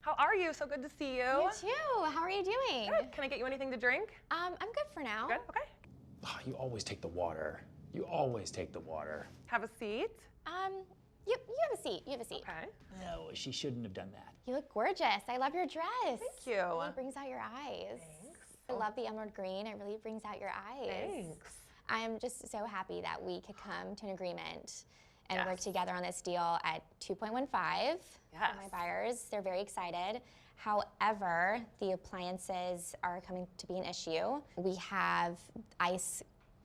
How are you? So good to see you. You too. How are you doing? Good. Can I get you anything to drink? I'm good for now. Good, okay. Oh, you always take the water. You always take the water. Have a seat. You have a seat. You have a seat. Okay. No, she shouldn't have done that. You look gorgeous. I love your dress. Thank you. It really brings out your eyes. Thanks. I love the emerald green. It really brings out your eyes. Thanks. I'm just so happy that we could come to an agreement and work Yes. together on this deal at 2.15 for my Yes. buyers. They're very excited. However, the appliances are coming to be an issue. We have ice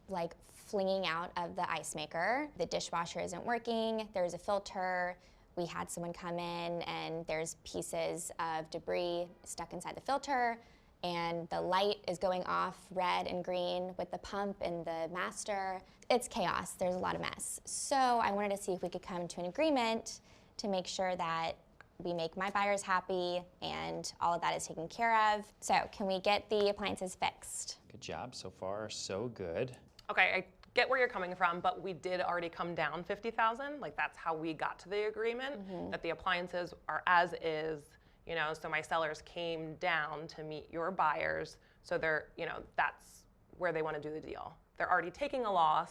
like flinging out of the ice maker. The dishwasher isn't working. There's a filter. We had someone come in and there's pieces of debris stuck inside the filter, and the light is going off red and green with the pump and the master. It's chaos. There's a lot of mess. So I wanted to see if we could come to an agreement to make sure that we make my buyers happy and all of that is taken care of. So can we get the appliances fixed? Good job so far, so good. Okay, I get where you're coming from, but we did already come down 50,000. Like that's how we got to the agreement, that the appliances are as is, you know, so my sellers came down to meet your buyers. So they're, you know, that's where they want to do the deal. They're already taking a loss,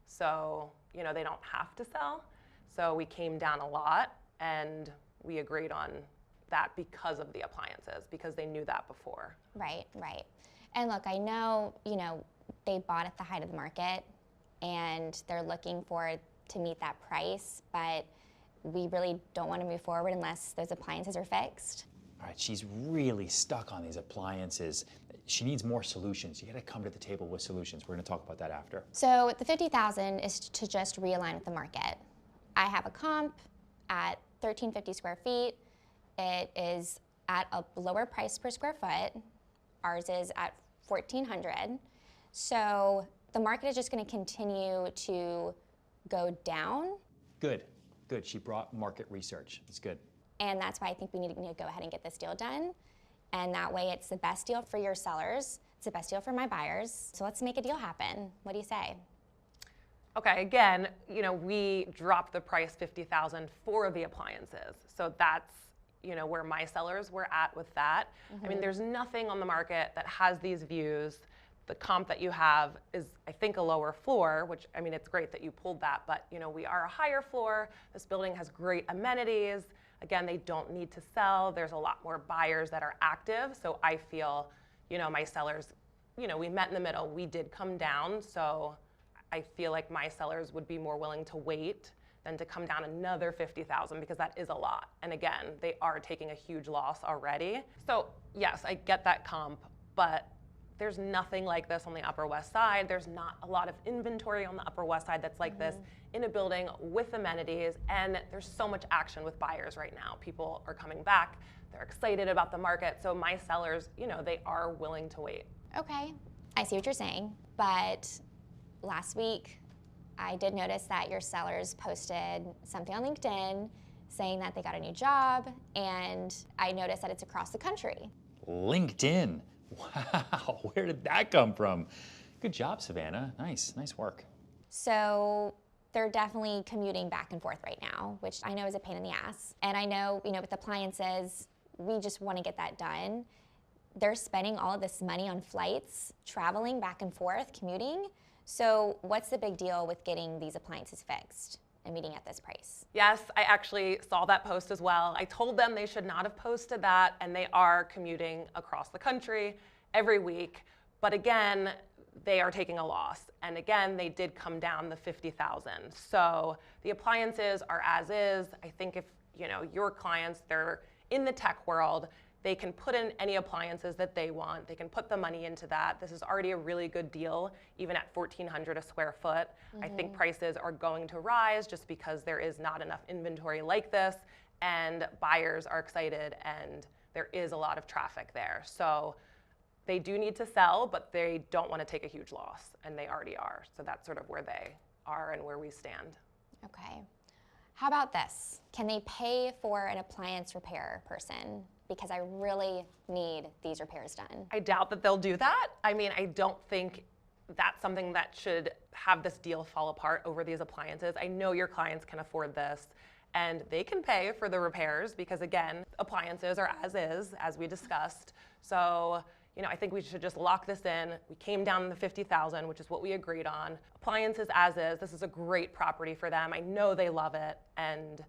so, you know, they don't have to sell. So we came down a lot and we agreed on that because of the appliances, because they knew that before. Right, right. And look, I know, you know, they bought at the height of the market and they're looking for to meet that price, but we really don't want to move forward unless those appliances are fixed. All right, she's really stuck on these appliances. She needs more solutions. You gotta come to the table with solutions. We're gonna talk about that after. So the 50,000 is to just realign with the market. I have a comp at 1,350 square feet. It is at a lower price per square foot. Ours is at 1,400. So the market is just going to continue to go down. Good, good. She brought market research. It's good. And that's why I think we need to go ahead and get this deal done. And that way it's the best deal for your sellers. It's the best deal for my buyers. So let's make a deal happen. What do you say? Okay, again, you know, we dropped the price 50,000 for the appliances. So that's, you know, where my sellers were at with that. I mean, there's nothing on the market that has these views. The comp that you have is, I think, a lower floor, which, I mean, it's great that you pulled that, but, you know, we are a higher floor. This building has great amenities. Again, they don't need to sell. There's a lot more buyers that are active. So I feel, you know, my sellers, you know, we met in the middle. We did come down. So I feel like my sellers would be more willing to wait than to come down another 50,000 because that is a lot. And again, they are taking a huge loss already. So yes, I get that comp, but there's nothing like this on the Upper West Side. There's not a lot of inventory on the Upper West Side that's like this in a building with amenities, and there's so much action with buyers right now. People are coming back. They're excited about the market. So my sellers, you know, they are willing to wait. Okay, I see what you're saying, but last week I did notice that your sellers posted something on LinkedIn saying that they got a new job, and I noticed that it's across the country. LinkedIn. Wow, where did that come from? Good job, Savannah. Nice, nice work. So they're definitely commuting back and forth right now, which I know is a pain in the ass. And I know, you know, with appliances, we just want to get that done. They're spending all of this money on flights, traveling back and forth, commuting. So what's the big deal with getting these appliances fixed and meeting at this price? Yes, I actually saw that post as well. I told them they should not have posted that, and they are commuting across the country every week. But again, they are taking a loss. And again, they did come down the 50,000. So the appliances are as is. I think if, you know, your clients, they're in the tech world, they can put in any appliances that they want. They can put the money into that. This is already a really good deal, even at 1,400 a square foot. I think prices are going to rise just because there is not enough inventory like this, and buyers are excited, and there is a lot of traffic there. So they do need to sell, but they don't want to take a huge loss, and they already are. So that's sort of where they are and where we stand. Okay. How about this? Can they pay for an appliance repair person? Because I really need these repairs done. I doubt that they'll do that. I mean, I don't think that's something that should have this deal fall apart over these appliances. I know your clients can afford this, and they can pay for the repairs because, again, appliances are as is, as we discussed. So, I think we should just lock this in. We came down to the $50,000, which is what we agreed on. Appliances as is. This is a great property for them. I know they love it, and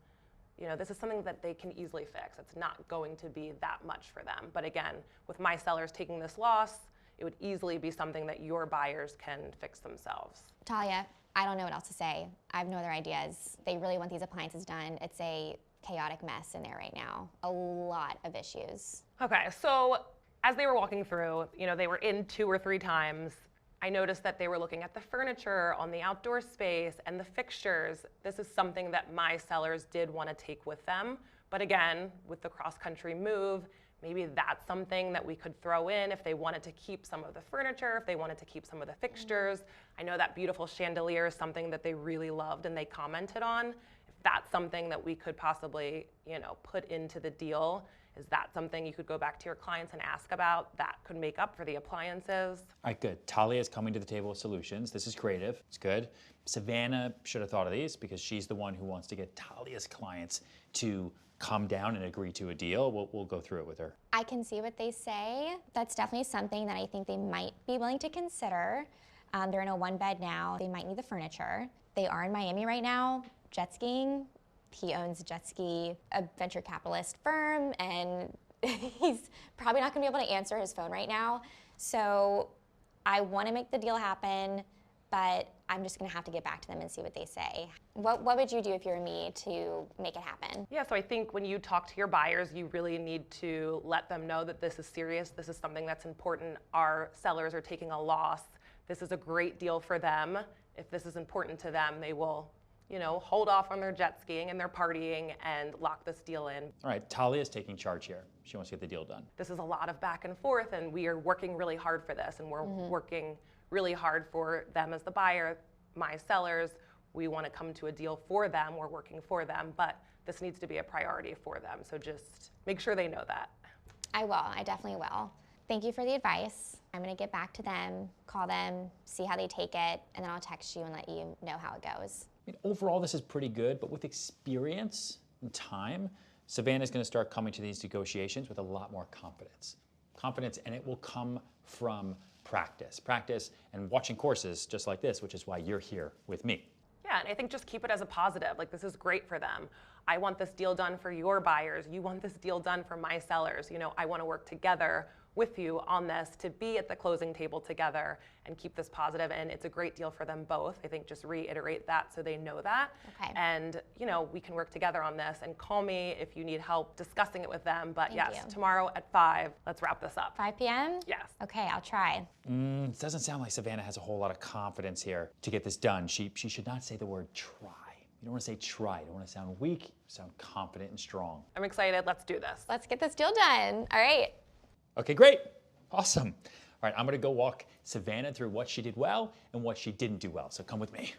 this is something that they can easily fix. It's not going to be that much for them. But again, with my sellers taking this loss, it would easily be something that your buyers can fix themselves. Talia, I don't know what else to say. I have no other ideas. They really want these appliances done. It's a chaotic mess in there right now. A lot of issues. Okay, so as they were walking through, they were in 2 or 3 times. I noticed that they were looking at the furniture on the outdoor space and the fixtures. This is something that my sellers did want to take with them. But again, with the cross-country move, maybe that's something that we could throw in if they wanted to keep some of the furniture, if they wanted to keep some of the fixtures. I know that beautiful chandelier is something that they really loved and they commented on. If that's something that we could possibly, put into the deal, is that something you could go back to your clients and ask about that could make up for the appliances? All right, good. Talia is coming to the table with solutions. This is creative. It's good. Savannah should have thought of these because she's the one who wants to get Talia's clients to calm down and agree to a deal. We'll go through it with her. I can see what they say. That's definitely something that I think they might be willing to consider. They're in a 1-bed now. They might need the furniture. They are in Miami right now, jet skiing. He owns a jet ski, a venture capitalist firm, and he's probably not gonna be able to answer his phone right now. So I wanna make the deal happen, but I'm just gonna have to get back to them and see what they say. What would you do if you were me to make it happen? Yeah, so I think when you talk to your buyers, you really need to let them know that this is serious. This is something that's important. Our sellers are taking a loss. This is a great deal for them. If this is important to them, they will hold off on their jet skiing and their partying and lock this deal in. All right, Talia is taking charge here. She wants to get the deal done. This is a lot of back and forth, and we are working really hard for this, and we're working really hard for them as the buyer, my sellers. We want to come to a deal for them. We're working for them, but this needs to be a priority for them. So just make sure they know that. I will. I definitely will. Thank you for the advice. I'm going to get back to them, call them, see how they take it, and then I'll text you and let you know how it goes. Overall, this is pretty good, but with experience and time, Savannah's going to start coming to these negotiations with a lot more confidence. Confidence, and it will come from practice and watching courses just like this, which is why you're here with me. Yeah, and I think just keep it as a positive. Like, this is great for them. I want this deal done for your buyers. You want this deal done for my sellers. I want to work together with you on this to be at the closing table together and keep this positive, and it's a great deal for them both. I think just reiterate that so they know that. Okay. And we can work together on this, and call me if you need help discussing it with them. But Thank yes, you. Tomorrow at 5, let's wrap this up. 5 p.m.? Yes. Okay, I'll try. It doesn't sound like Savannah has a whole lot of confidence here to get this done. She should not say the word try. You don't want to say try. You don't want to sound weak. You sound confident and strong. I'm excited. Let's do this. Let's get this deal done. All right. Okay, great. Awesome. All right, I'm going to go walk Savannah through what she did well and what she didn't do well. So come with me.